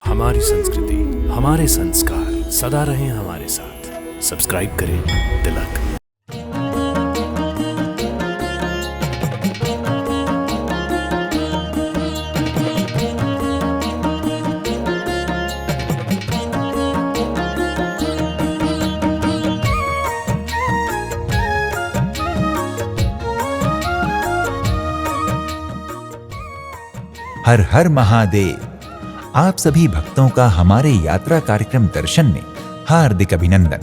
हमारी संस्कृति, हमारे संस्कार सदा रहें हमारे साथ। सब्सक्राइब करें तिलक। हर हर महादेव। आप सभी भक्तों का हमारे यात्रा कार्यक्रम दर्शन में हार्दिक अभिनंदन।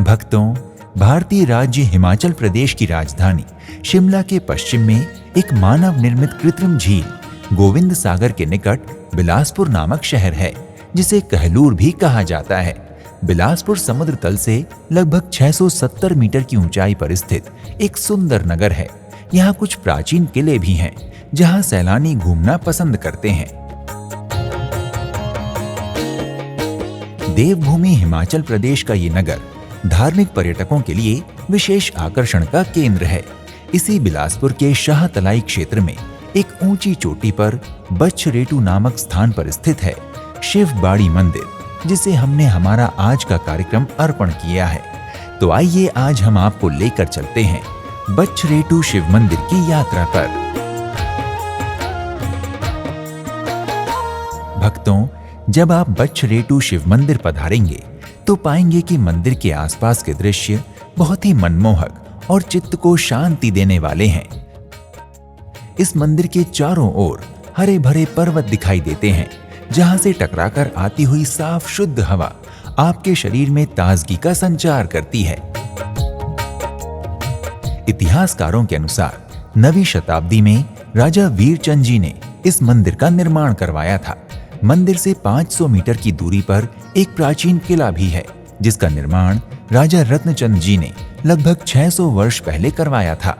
भक्तों, भारतीय राज्य हिमाचल प्रदेश की राजधानी शिमला के पश्चिम में एक मानव निर्मित कृत्रिम झील गोविंद सागर के निकट बिलासपुर नामक शहर है, जिसे कहलूर भी कहा जाता है। बिलासपुर समुद्र तल से लगभग 670 मीटर की ऊंचाई पर स्थित एक सुंदर नगर है। यहाँ कुछ प्राचीन किले भी हैं, जहां सैलानी घूमना पसंद करते हैं। देवभूमि हिमाचल प्रदेश का ये नगर धार्मिक पर्यटकों के लिए विशेष आकर्षण का केंद्र है। इसी बिलासपुर के शाहतलाई क्षेत्र में एक ऊंची चोटी पर बच्छरेटू नामक स्थान पर स्थित है शिव बाड़ी मंदिर, जिसे हमने हमारा आज का कार्यक्रम अर्पण किया है। तो आइए आज हम आपको लेकर चलते हैं बच्छरेटू शिव मंदिर की यात्रा पर। भक्तों, जब आप बच्छरेटू शिव मंदिर पधारेंगे तो पाएंगे कि मंदिर के आसपास के दृश्य बहुत ही मनमोहक और चित्त को शांति देने वाले हैं। इस मंदिर के चारों ओर हरे भरे पर्वत दिखाई देते हैं, जहां से टकराकर आती हुई साफ शुद्ध हवा आपके शरीर में ताजगी का संचार करती है। इतिहासकारों के अनुसार 9वीं शताब्दी में राजा वीरचंद जी ने इस मंदिर का निर्माण करवाया था। मंदिर से 500 मीटर की दूरी पर एक प्राचीन किला भी है, जिसका निर्माण राजा रत्नचंद जी ने लगभग 600 वर्ष पहले करवाया था।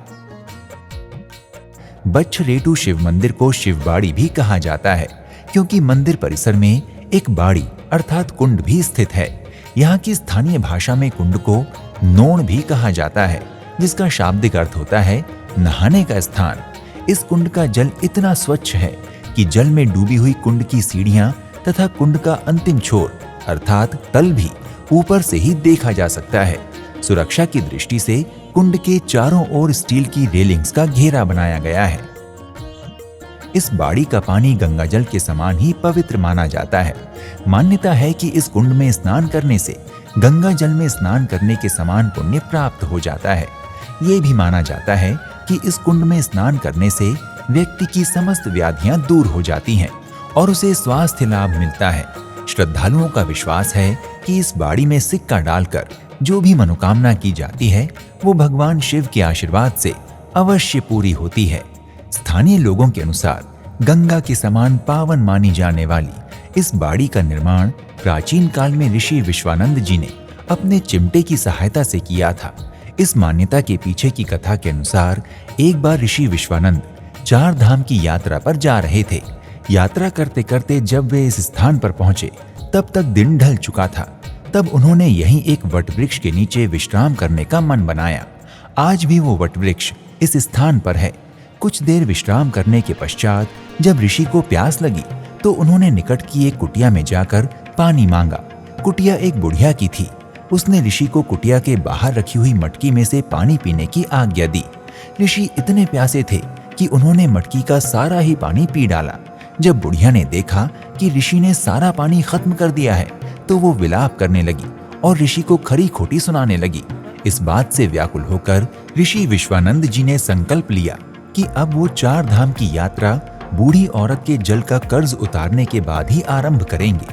बच्छरेटू शिव मंदिर को शिव बाड़ी भी कहा जाता है, क्योंकि मंदिर परिसर में एक बाड़ी अर्थात कुंड भी स्थित है। यहाँ की स्थानीय भाषा में कुंड को नोण भी कहा जाता है, जिसका शाब्दिक अर्थ होता है नहाने का स्थान। इस कुंड का जल इतना स्वच्छ है कि जल में डूबी हुई कुंड की सीढ़ियां तथा कुंड का अंतिम छोर अर्थात तल भी ऊपर से ही देखा जा सकता है। सुरक्षा की दृष्टि से कुंड के चारों ओर स्टील की रेलिंग्स का घेरा बनाया गया है। इस बाड़ी का पानी गंगा जल के समान ही पवित्र माना जाता है। मान्यता है कि इस कुंड में स्नान करने से गंगा जल में स्नान करने के समान पुण्य प्राप्त हो जाता है। ये भी माना जाता है कि इस कुंड में स्नान करने से व्यक्ति की समस्त व्याधियां दूर हो जाती हैं और उसे स्वास्थ्य लाभ मिलता है। श्रद्धालुओं का विश्वास है कि इस बाड़ी में सिक्का डालकर जो भी मनोकामना की जाती है वो भगवान शिव के आशीर्वाद से अवश्य पूरी होती है। स्थानीय लोगों के अनुसार गंगा के समान पावन मानी जाने वाली इस बाड़ी का निर्माण प्राचीन काल में ऋषि विश्वानंद जी ने अपने चिमटे की सहायता से किया था। इस मान्यता के पीछे की कथा के अनुसार एक बार ऋषि विश्वानंद 4 धाम की यात्रा पर जा रहे थे। यात्रा करते करते जब वे इस स्थान पर पहुंचे तब तक दिन ढल चुका था। तब उन्होंने यहीं एक वटवृक्ष के नीचे विश्राम करने का मन बनाया। आज भी वो वटवृक्ष इस स्थान पर है। कुछ देर विश्राम करने के पश्चात जब ऋषि को प्यास लगी तो उन्होंने निकट की एक कुटिया में जाकर पानी मांगा। कुटिया एक बुढ़िया की थी। उसने ऋषि को कुटिया के बाहर रखी हुई मटकी में से पानी पीने की आज्ञा दी। ऋषि इतने प्यासे थे कि उन्होंने मटकी का सारा ही पानी पी डाला। जब बुढ़िया ने देखा कि ऋषि ने सारा पानी खत्म कर दिया है तो वो विलाप करने लगी और ऋषि को खरी खोटी सुनाने लगी। इस बात से व्याकुल होकर ऋषि विश्वानंद जी ने संकल्प लिया कि अब वो 4 धाम की यात्रा बूढ़ी औरत के जल का कर्ज उतारने के बाद ही आरंभ करेंगे।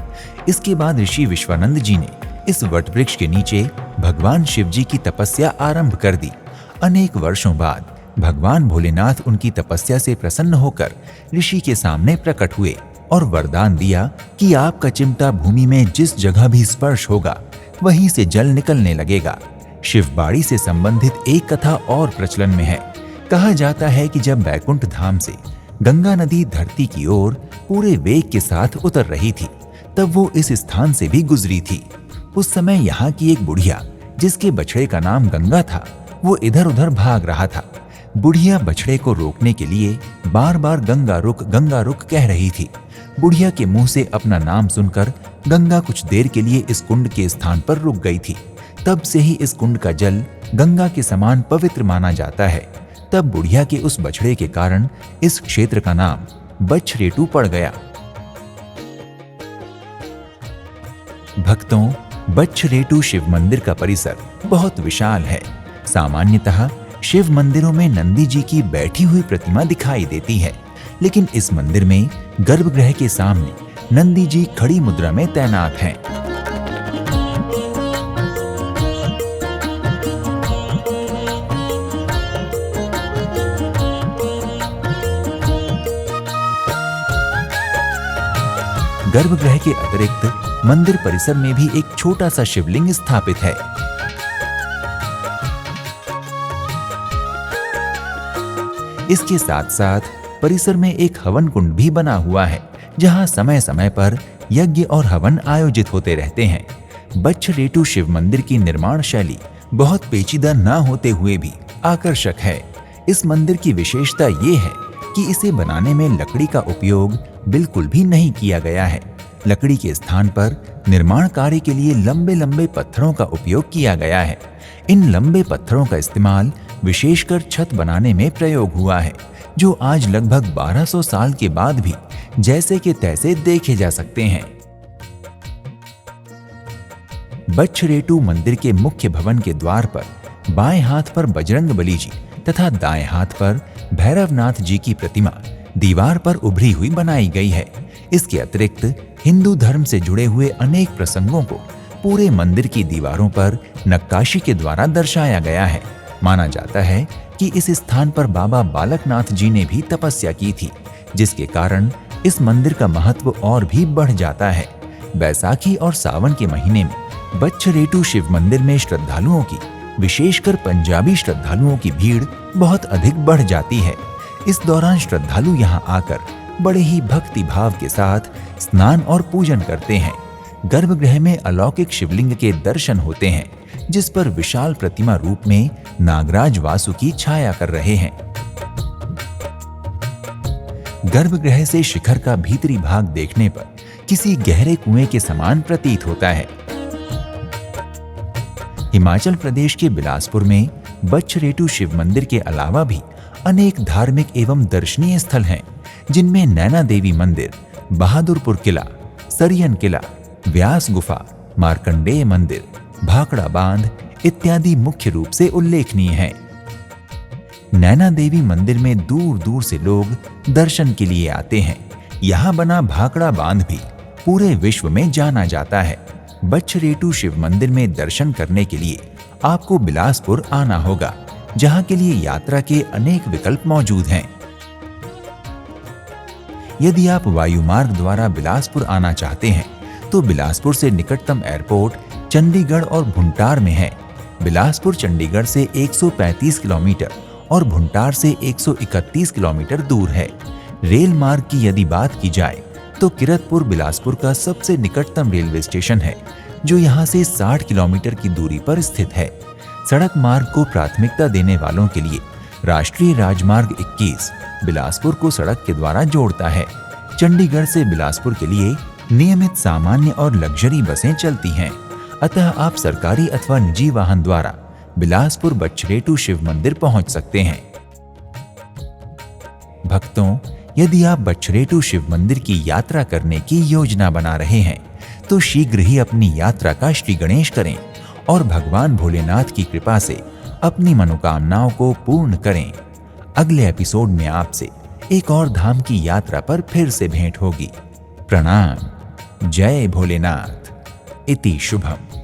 इसके बाद ऋषि विश्वानंद जी ने इस वटवृक्ष के नीचे भगवान शिव जी की तपस्या आरंभ कर दी। अनेक वर्षों बाद भगवान भोलेनाथ उनकी तपस्या से प्रसन्न होकर ऋषि के सामने प्रकट हुए और वरदान दिया कि आपका चिमटा भूमि में जिस जगह भी स्पर्श होगा वहीं से जल निकलने लगेगा। शिव बाड़ी से संबंधित एक कथा और प्रचलन में है। कहा जाता है कि जब बैकुंठ धाम से गंगा नदी धरती की ओर पूरे वेग के साथ उतर रही थी तब वो इस स्थान से भी गुजरी थी। उस समय यहाँ की एक बुढ़िया, जिसके बछड़े का नाम गंगा था, वो इधर उधर भाग रहा था। बुढ़िया बछड़े को रोकने के लिए बार बार गंगा रुक कह रही थी। बुढ़िया के मुंह से अपना नाम सुनकर गंगा कुछ देर के लिए इस कुंड के स्थान पर रुक गई थी। तब से ही इस कुंड का जल गंगा के समान पवित्र माना जाता है। तब बुढ़िया के उस बछड़े के कारण इस क्षेत्र का नाम बछरेटू पड़ गया। भक्तों, बछरेटू शिव मंदिर का परिसर बहुत विशाल है। सामान्यतः शिव मंदिरों में नंदी जी की बैठी हुई प्रतिमा दिखाई देती है, लेकिन इस मंदिर में गर्भगृह के सामने नंदी जी खड़ी मुद्रा में तैनात हैं। गर्भगृह के अतिरिक्त मंदिर परिसर में भी एक छोटा सा शिवलिंग स्थापित है। इसके साथ साथ परिसर में एक हवन कुंड भी बना हुआ है, जहां समय समय पर यज्ञ और हवन आयोजित होते रहते हैं। बछरेटू शिव मंदिर की निर्माण शैली बहुत पेचीदा न होते हुए भी आकर्षक है। इस मंदिर की विशेषता ये है कि इसे बनाने में लकड़ी का उपयोग बिल्कुल भी नहीं किया गया है। लकड़ी के स्थान पर निर्माण कार्य के लिए लंबे लंबे पत्थरों का उपयोग किया गया है। इन लंबे पत्थरों का इस्तेमाल विशेषकर छत बनाने में प्रयोग हुआ है, जो आज लगभग 1200 साल के बाद भी जैसे के तैसे देखे जा सकते हैं। बछरेटू मंदिर के मुख्य भवन के द्वार पर बाएं हाथ पर बजरंगबली जी तथा दाएं हाथ पर भैरवनाथ जी की प्रतिमा दीवार पर उभरी हुई बनाई गई है। इसके अतिरिक्त हिंदू धर्म से जुड़े हुए अनेक प्रसंगों को पूरे मंदिर की दीवारों पर नक्काशी के द्वारा दर्शाया गया है। माना जाता है कि इस स्थान पर बाबा बालकनाथ जी ने भी तपस्या की थी, जिसके कारण इस मंदिर का महत्व और भी बढ़ जाता है। बैसाखी और सावन के महीने में बछरेटू शिव मंदिर में श्रद्धालुओं की, विशेषकर पंजाबी श्रद्धालुओं की भीड़ बहुत अधिक बढ़ जाती है। इस दौरान श्रद्धालु यहां आकर बड़े ही भक्ति भाव के साथ स्नान और पूजन करते हैं। गर्भगृह में अलौकिक शिवलिंग के दर्शन होते हैं, जिस पर विशाल प्रतिमा रूप में नागराज वासुकी छाया कर रहे हैं। गर्भगृह से शिखर का भीतरी भाग देखने पर किसी गहरे कुएं के समान प्रतीत होता है। हिमाचल प्रदेश के बिलासपुर में बछरेटू शिव मंदिर के अलावा भी अनेक धार्मिक एवं दर्शनीय स्थल हैं, जिनमें नैना देवी मंदिर, बहादुरपुर किला, सरियन किला, व्यास गुफा, मार्कंडेय मंदिर, भाखड़ा बांध इत्यादि मुख्य रूप से उल्लेखनीय हैं। नैना देवी मंदिर में दूर दूर से लोग दर्शन के लिए आते हैं। यहाँ बना भाखड़ा बांध भी पूरे विश्व में जाना जाता है। बछरेटू शिव मंदिर में दर्शन करने के लिए आपको बिलासपुर आना होगा, जहाँ के लिए यात्रा के अनेक विकल्प मौजूद हैं। यदि आप वायुमार्ग द्वारा बिलासपुर आना चाहते हैं, तो बिलासपुर से निकटतम एयरपोर्ट चंडीगढ़ और भुंटार में है। बिलासपुर चंडीगढ़ से 135 किलोमीटर और भुंटार से 131 किलोमीटर दूर है। रेल मार्ग की यदि बात की जाए तो किरतपुर बिलासपुर का सबसे निकटतम रेलवे स्टेशन है, जो यहाँ से 60 किलोमीटर की दूरी पर स्थित है। सड़क मार्ग को प्राथमिकता देने वालों के लिए राष्ट्रीय राजमार्ग 21 बिलासपुर को सड़क के द्वारा जोड़ता है। चंडीगढ़ से बिलासपुर के लिए नियमित सामान्य और लग्जरी बसें चलती हैं, अतः आप सरकारी अथवा निजी वाहन द्वारा बिलासपुर बछरेटू शिव मंदिर पहुंच सकते हैं। भक्तों, यदि आप बछरेटू शिव मंदिर की यात्रा करने की योजना बना रहे हैं, तो शीघ्र ही अपनी यात्रा का श्री गणेश करें और भगवान भोलेनाथ की कृपा से अपनी मनोकामनाओं को पूर्ण करें। अगले एपिसोड में आपसे एक और धाम की यात्रा पर फिर से भेंट होगी। प्रणाम। जय भोलेनाथ। इति शुभम।